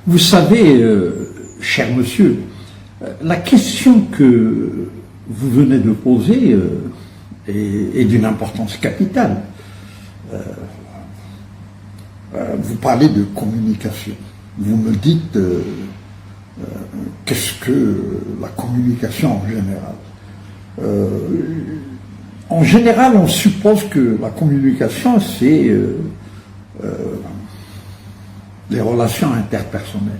Vous savez, cher monsieur, la question que vous venez de poser est d'une importance capitale. Vous parlez de communication. Vous me dites qu'est-ce que la communication en général. En général, on suppose que la communication, c'est les relations interpersonnelles.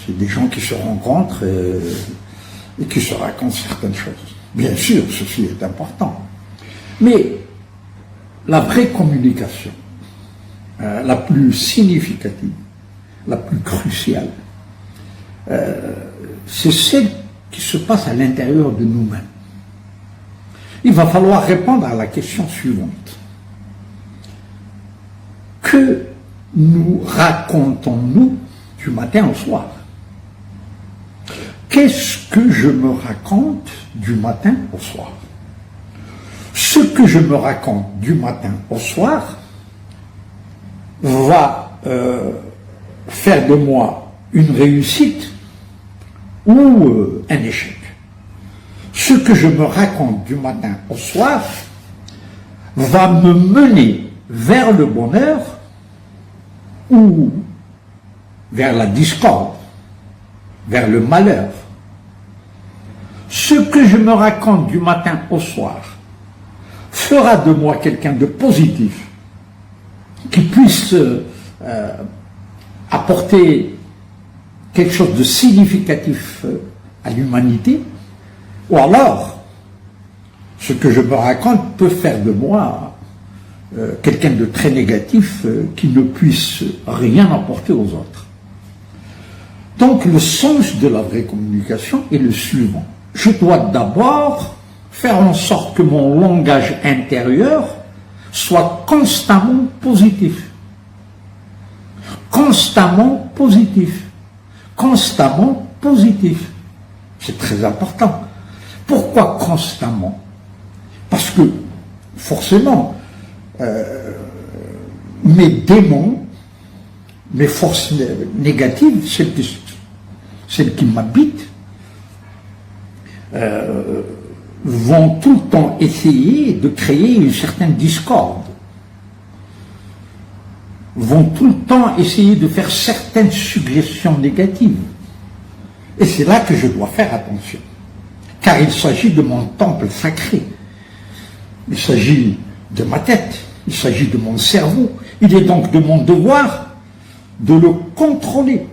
C'est des gens qui se rencontrent et qui se racontent certaines choses. Bien sûr, ceci est important. Mais la vraie communication, la plus significative, la plus cruciale, c'est celle qui se passe à l'intérieur de nous-mêmes. Il va falloir répondre à la question suivante. Que nous racontons-nous du matin au soir? Qu'est-ce que je me raconte du matin au soir? Ce que je me raconte du matin au soir va faire de moi une réussite ou un échec. Ce que je me raconte du matin au soir va me mener vers le bonheur ou vers la discorde, vers le malheur. Ce que je me raconte du matin au soir fera de moi quelqu'un de positif, qui puisse apporter quelque chose de significatif à l'humanité, ou alors, ce que je me raconte peut faire de moi quelqu'un de très négatif qui ne puisse rien apporter aux autres. Donc le sens de la vraie communication est le suivant. Je dois d'abord faire en sorte que mon langage intérieur soit constamment positif. Constamment positif. Constamment positif. C'est très important. Pourquoi constamment? Parce que, forcément, mes démons, mes forces négatives, celles qui m'habitent, vont tout le temps essayer de créer une certaine discorde, vont tout le temps essayer de faire certaines suggestions négatives. Et c'est là que je dois faire attention. Car il s'agit de mon temple sacré. Il s'agit de ma tête, il s'agit de mon cerveau. Il est donc de mon devoir de le contrôler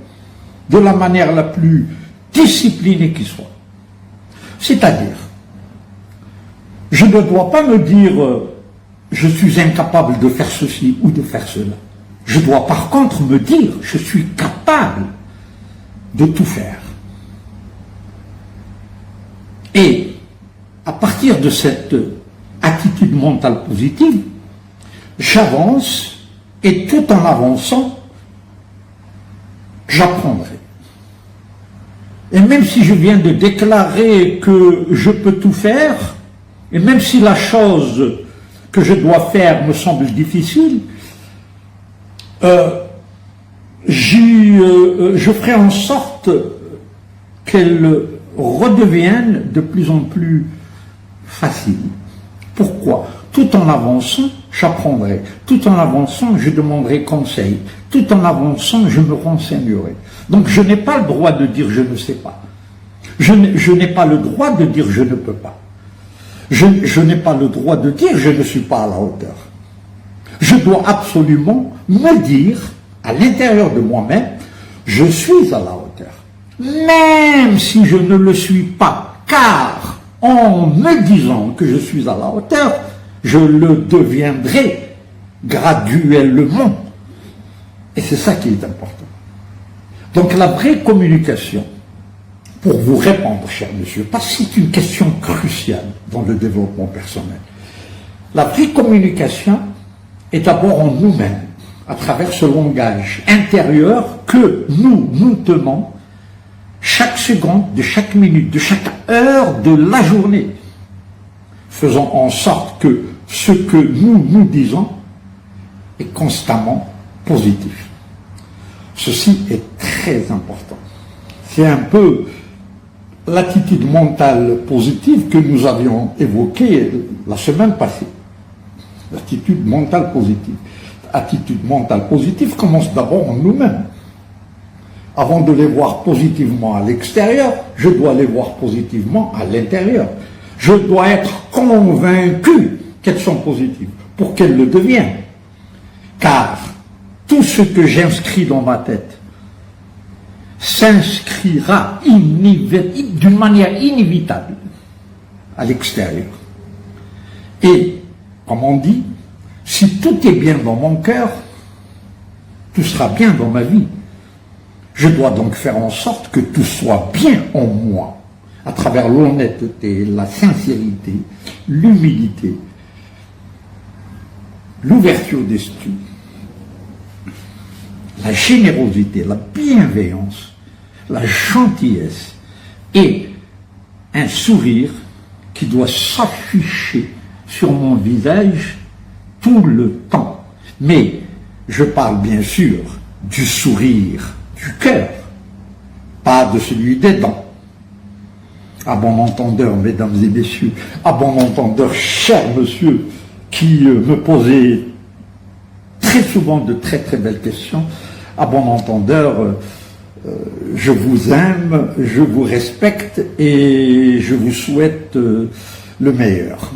de la manière la plus disciplinée qui soit. C'est-à-dire, je ne dois pas me dire je suis incapable de faire ceci ou de faire cela. Je dois par contre me dire je suis capable de tout faire. Et à partir de cette attitude mentale positive, j'avance et tout en avançant, j'apprendrai. Et même si je viens de déclarer que je peux tout faire, et même si la chose que je dois faire me semble difficile, je ferai en sorte qu'elle redevienne de plus en plus facile. Pourquoi? Tout en avançant, j'apprendrai. Tout en avançant, je demanderai conseil. Tout en avançant, je me renseignerai. Donc je n'ai pas le droit de dire je ne sais pas. Je n'ai pas le droit de dire je ne peux pas. Je n'ai pas le droit de dire je ne suis pas à la hauteur. Je dois absolument me dire à l'intérieur de moi-même, je suis à la hauteur. Même si je ne le suis pas, car en me disant que je suis à la hauteur, je le deviendrai graduellement. Et c'est ça qui est important. Donc la vraie communication, pour vous répondre, cher monsieur, parce que c'est une question cruciale dans le développement personnel. La vraie communication est d'abord en nous-mêmes, à travers ce langage intérieur que nous tenons chaque seconde, de chaque minute, de chaque heure de la journée. Faisons en sorte que ce que nous disons est constamment positif. Ceci est très important. C'est un peu l'attitude mentale positive que nous avions évoquée la semaine passée. L'attitude mentale positive. L'attitude mentale positive commence d'abord en nous-mêmes. Avant de les voir positivement à l'extérieur, je dois les voir positivement à l'intérieur. Je dois être convaincu qu'elles sont positives pour qu'elles le deviennent. Car tout ce que j'inscris dans ma tête s'inscrira d'une manière inévitable à l'extérieur. Et, comme on dit, si tout est bien dans mon cœur, tout sera bien dans ma vie. Je dois donc faire en sorte que tout soit bien en moi, à travers l'honnêteté, la sincérité, l'humilité, l'ouverture d'esprit, la générosité, la bienveillance, la gentillesse et un sourire qui doit s'afficher sur mon visage tout le temps. Mais je parle bien sûr du sourire du cœur, pas de celui des dents. À bon entendeur, mesdames et messieurs, à bon entendeur, cher monsieur, qui me posait très souvent de très très belles questions, à bon entendeur, je vous aime, je vous respecte et je vous souhaite le meilleur.